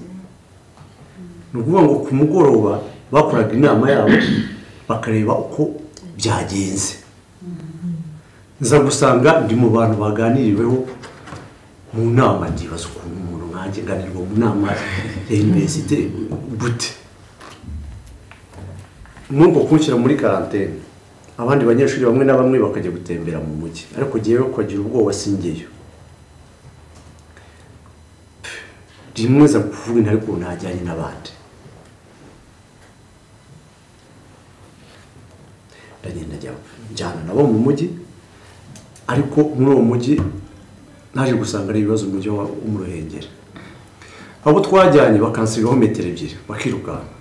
nukuvuga ngo ku mugoroba bakoraga inama yabo bakareba uko byagenze nza gusanga ndi mu bantu baganiriweho mu nama ndibaza ukuntu umuntu nkanjye nganirwa mu nama ya universite gute nubwo kunshyira muri karantene abandi banyeshuri bamwe na bamwe bakajya gutembera mu mujyi ariko giyeyo kwagira ubwoba singeyo rimwe za kuvuga intari ko ntajyanye n'abandi ndagenda njyana nabo mu mujyi ariko muri uwo mujyi naje gusanga ari ibibazo mu mujyi w'umuruhengeri abo twajyanye bakansigaho metero ebyiri bakirukanka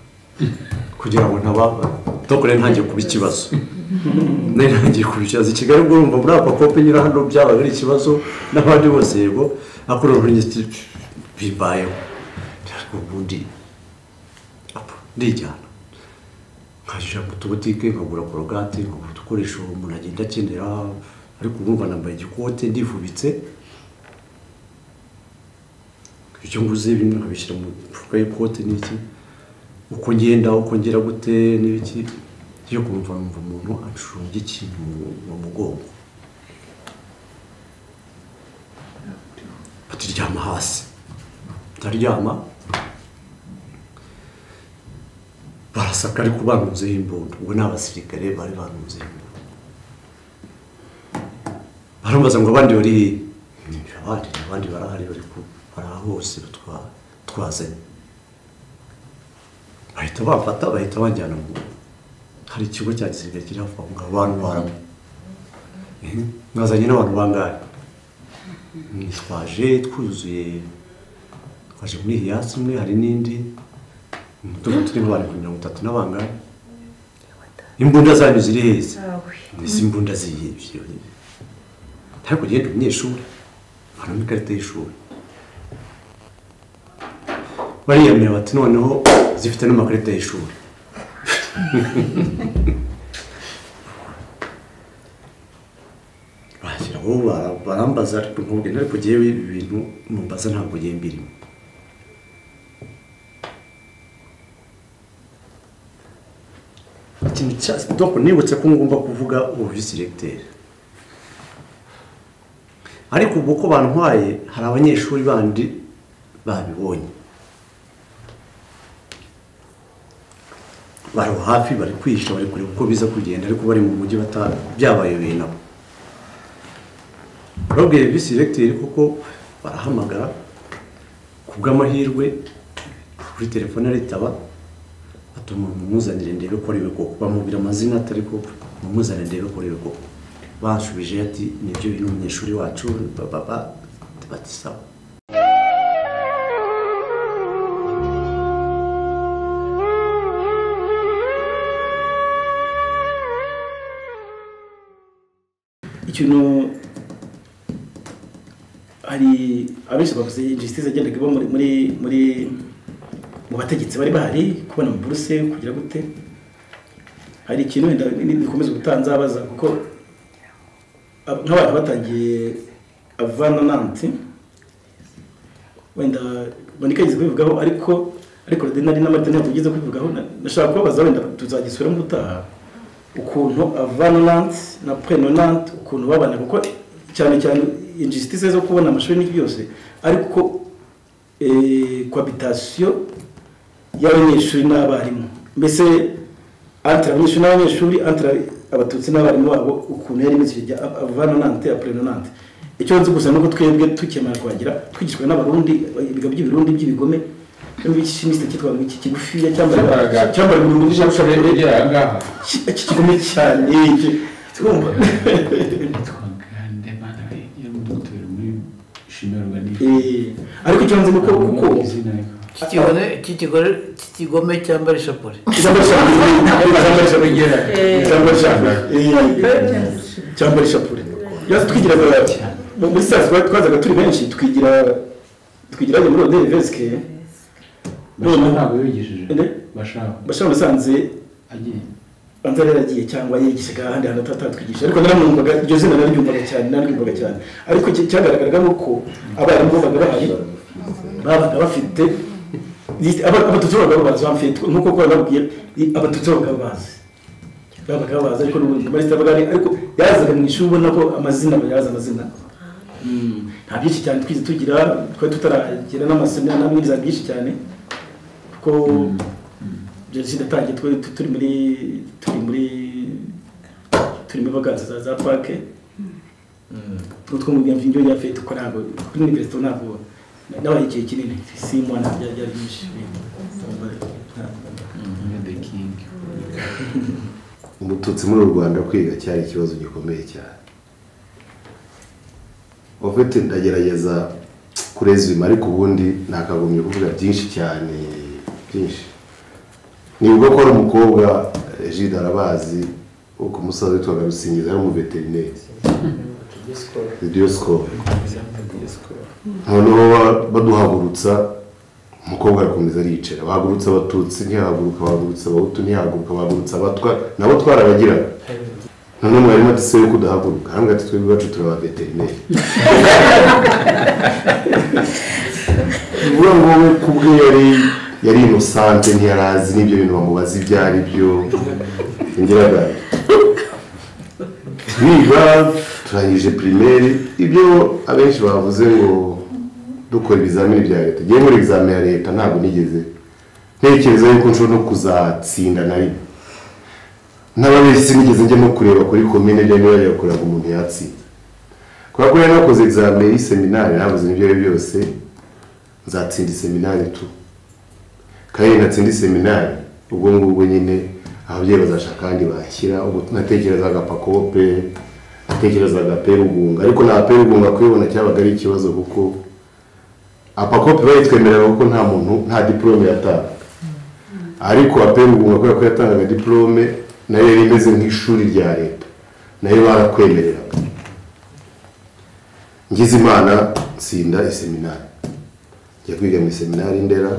kugira ngo dokore ntangiye kuba ikibazo nari ntangiye kubicaza i Kigali ubwo urumva muri aka kope nyira hano byabaga ari ikibazo n'abandi bose yego akora urunyiti bibayeho ubundi ndijyana nkajya mu tubutike nkagura korogate nkagura udukoresho umuntu agenda akenera ariko urumva nambaye igikote ndivubitse icyo nguze bimwe nkabishyira mu mufuka y'ikote n'iki uko ngenda uko ngera gute n'iki yo kumva umuntu acunga ikintu mu mugongo batiryama hasi ndaryama barasaka ariko banunzeho imbunda ubwo ni abasirikare bari banunzeho imbunda barambaza ngo abandi bari abandi barahari bari hose twazanye bahita bafata bahita banjyana mu hari ikigo cya gisirikare kiri hafi aho ngaho abantu baramwe mwazanye n'abantu bangahe twaje twuzuye twaje muri hiyasi imwe hari n'indi turi nk'abantu 30 n'abangahe imbunda zanyu ziri heza izi imbunda ziyibye ntabwo ugenda umunyeshuri hano ni karita y'ishuri bariyemeye bati noneho zifite n'amakarita y'ishuri bashyiraho barambaza ariko ntubwire ariko ngewe ibi bintu mumbaza ntabwo ngiye mbirimo ikintu donc nibutse ko ngomba kuvuga visi recteur ariko ubwo ko bantwaye hari abanyeshuri bandi babibonye bari hafi bari kwisha bari kure uko biza kugenda ariko bari mu mujyi byabayobeye nabo babwiye visi recteur kuko barahamagara kubw'amahirwe kuri telefone aritaba atuma mumuzanire ndebe ko ariwe koko bamubira amazina atari ko mumuzanire ndebe ko ariwe koko banshubije ati nibyo bintu umunyeshuri wacu bati sawa. ikintu hari abenshi bavuze injustice agendaga iba muri mu bategetsi bari bahari kubona mu buruse kugira gute hari ikintu wenda nikomeza gutanza abaza kuko nk'abantu batangiye avanananti wenda banikageze kubivugaho ariko Rodinari n'amadini tugeze kubivugaho nashaka kubabaza wenda tuzagisubiramo gutaha ukuntu avanananti na prenonanti ukuntu babana kuko cyane injustice zo kubona amashuri n'iki byose ariko cohabitation y'abanyeshuri n'abarimu mbese entre abanyeshuri n'abanyeshuri entre abatutsi n'abarimu babo ukuntu yari imeze avanananti ya prenonanti icyo nzi gusa nuko twebwe tukemara kwagira twigishwa n'abarundi ibiga by'ibirundi by'ibigome n'ibishimiste kitwa ngo iki kigufiya cyambara burundu n'ijambo ry'aya ngaha iki kigome cyane iki twumva ariko icyo nzi nuko kuko kigome cyambara ishapure cyambara ishapure yaza twigiraga muri saa twazaga turi benshi twigira muri Odile Veske none ntabwo yigishije bashaka nasanze Anzara yaragiye cyangwa yigishaga ahandi hantu atatwigisha ariko naramwumvaga iryo zina nararyumvaga cyane ariko cyagaragaraga nuko abarimu babaga bafite abatutsi babaga bazi bamfite nkuko ko nabwiye abatutsi babaga bazi ariko n'ubundi ariko yazaga mu ishuri ubona ko amazina nta byinshi cyane twize tugira twari tutaragira n'amasomo n'amabwiriza byinshi cyane kuko jenoside yatangiye turi muri vacances za parke two mu byamvinyo ya fete ko ntabwo kuri university ntabwo nabaye igihe kinini si mwana byari byinshi umututsi muri Rwanda kwiga cyari ikibazo gikomeye cyane ofite ndagerageza kurezima ariko ubundi nakagumye kuvuga byinshi cyane byinshi nibwo ko ari umukobwa Egide arabazi uko umusaza witwaga Rusingiza ari umuveterineri Diosco noneho baduhagurutsa umukobwa arakomeza aricara bahagurutsa abatutsi ntihaguruka bahagurutsa abahutu ntihaguruka bahagurutsa abatwa nabo twarabagiraga none mwarimu ati se yuko udahaguruka arambwira ati twebwe bacu turi abaveterineri uvuga ngo we kubwe yari innocente ntiyarazi n'ibyo bintu bamubaza ibyo ari byo ingeraga biga turangije primaire ibyo abenshi bavuze ngo dukora ibizamini bya leta ngiye muri examen ya leta ntabwo nigeze ntekereza yuko nshobora no kuzatsinda nari n'ababesi nigeze njye no kureba kuri commune rero niba yakoraga umuntu yatsinda kwa ko yari nakoze examen y'seminari navuze n'ibyo byose nzatsinda seminari tu kandi natsinda seminari ubwo ngubwo nyine ababyeyi bazashaka kandi bashyira ubwo natekerezaga pakope natekerezaga perugunga ariko na perugunga kwibona cyabaga ari ikibazo kuko apakope bayitwemerera kuko nta muntu nta diplome yatanga ariko aperugunga kubera ko yatangaga diplome nayo yari imeze nk'ishuri rya leta nayo barakwemereraga ngize imana nsinda iseminari njya kwiga mu seminari Ndera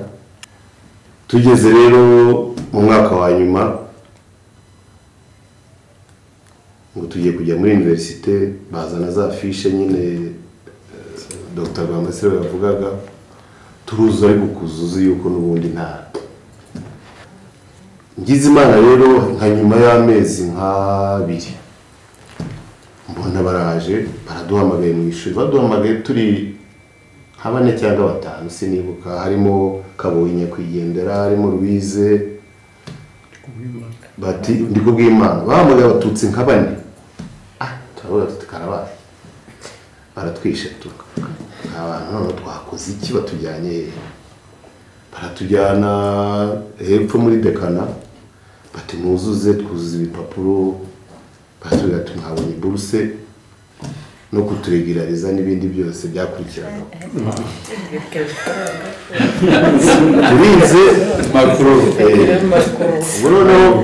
tugeze rero mu mwaka wa nyuma ngo tugiye kujya muri universite bazana za fiche nyine Dr. Rwamasiro yavugaga turuza ariko kuzuza yuko n'ubundi nta ngize imana rero nka nyuma y'amezi nk'abiri mbona baraje baraduhamagaye mu ishuri baduhamagaye turi habane cyangwa batanu sinibuka harimo Kaboyi Nyakwigendera harimo Louise bati ndiko bw'Imana bahamagaye abatutsi nka bane turabona tukarabaye baratwishe tuka abantu none twakoze iki batujyanye baratujyana hepfo muri dekana bati muzuze twuzuza ibipapuro batubwira ati mwabonye buruse no kuturegulariza n'ibindi byose byakurikirana turinze makuru noneho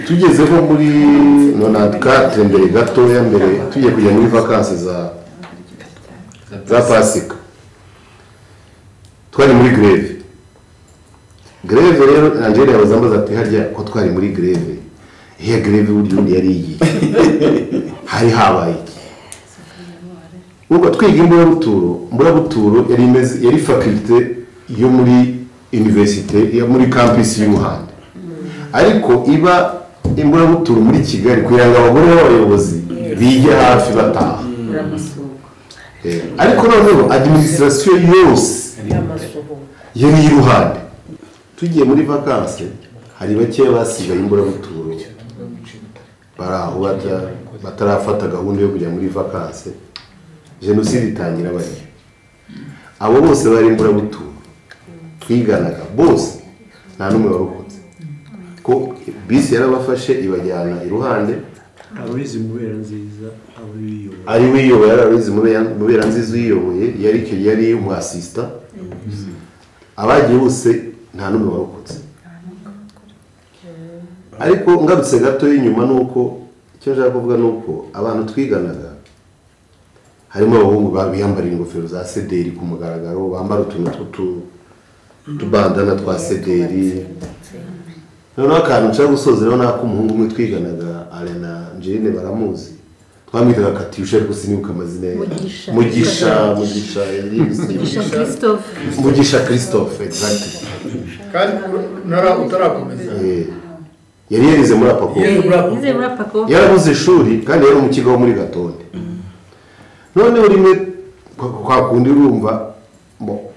tugezeho muri 94 mbere gatoya mbere tugiye kujya muri vacances za Pasika twari muri greve rero Angela yazambaza ati harya ko twari muri greve iyo greve buryo yari iyi hari habaye ubwo twiga imburabuturo yari faculté yo muri université yo muri campus y'Umuhanda ariko iba imburabuturo muri Kigali kugira ngo abagore b'abayobozi bige hafi bataha ariko noneho administration yose yari iruhande tugiye muri vacances hari bake basigaye imburabuturo baraho batarafata gahunda yo kujya muri vacances jenoside itangira bari abo bose bari imburabuturo twiganaga bose nta numwe warokotse ko bisi yarabafashe ibajyana iruhande Aloyizi Mubera nziza ari wiyoboye Aloyizi Mubera nziza uyiyoboye yari umu assistant abagiye bose nta numwe warokotse ariko ngarutse gato y'inyuma nuko icyo nshaka kuvuga nuko abantu twiganaga harimo abahungu biyambarira ingofero za sederi ku mugaragaro bambara utuntu tubandana twa sederi noneho akantu nshaka gusozeraho nako umuhungu umwe twiganaga Arena Njene baramuzi twamwitaga Katyusha ariko sinibuka amazina ye Mugisha Christophe exactly kandi utarakomeza yari yarize muri Apako yarabuze ishuri kandi yari mu kigo muri Gatonde noneho rimwe kwa kundi urumva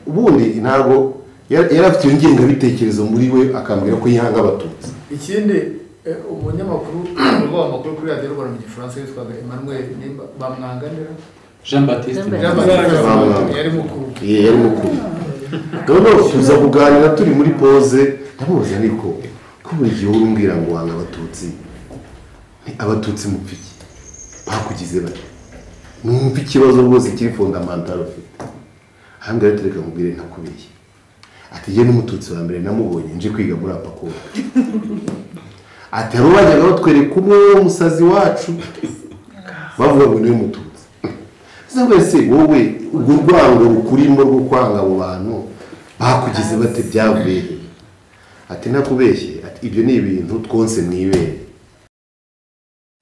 ubundi ntago yari afite ingengabitekerezo muri we akambwira ko yihanga abatutsi ikindi umunyamakuru uvuga amakuru kuri radiyo Rwanda mu Gifaransa yitwaga Emmanuel Bamwanganira Jean Baptiste yari mukuru noneho tuza kuganira turi muri pause ndamubaza ariko ko buri gihe urumbwira ngo wanga abatutsi mupfiki bakugize bati numva ikibazo rwose kiri fundamental ufite ahambira tereka mubwire ntakubeshye ati je n'umututsi wa mbere namubonye nje kwiga muri Apako ati rubajyaga batwereka umwe w'umusazi wacu bavuga ngo niwe mututsi se wowe urwango rukurimo rwo kwanga abo bantu bakugize bate byavuye ati nakubeshye ati ibyo ni ibintu twonse mwibere.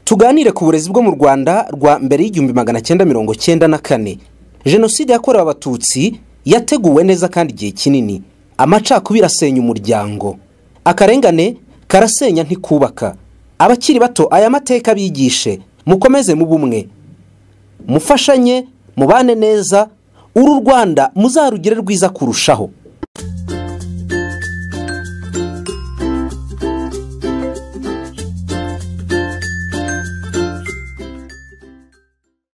Tuganire ku burezi bwo mu Rwanda rwa mbere y'1994. Jenoside yakorewe abatutsi yateguwe neza kandi igihe kinini. Amacakubiri asenya umuryango. Akarengane karasenya ntikubaka. Abakiri bato aya mateka bigishe, mukomeze mu bumwe. Mufashanye, mubane neza, uru Rwanda muzarugire rwiza kurushaho.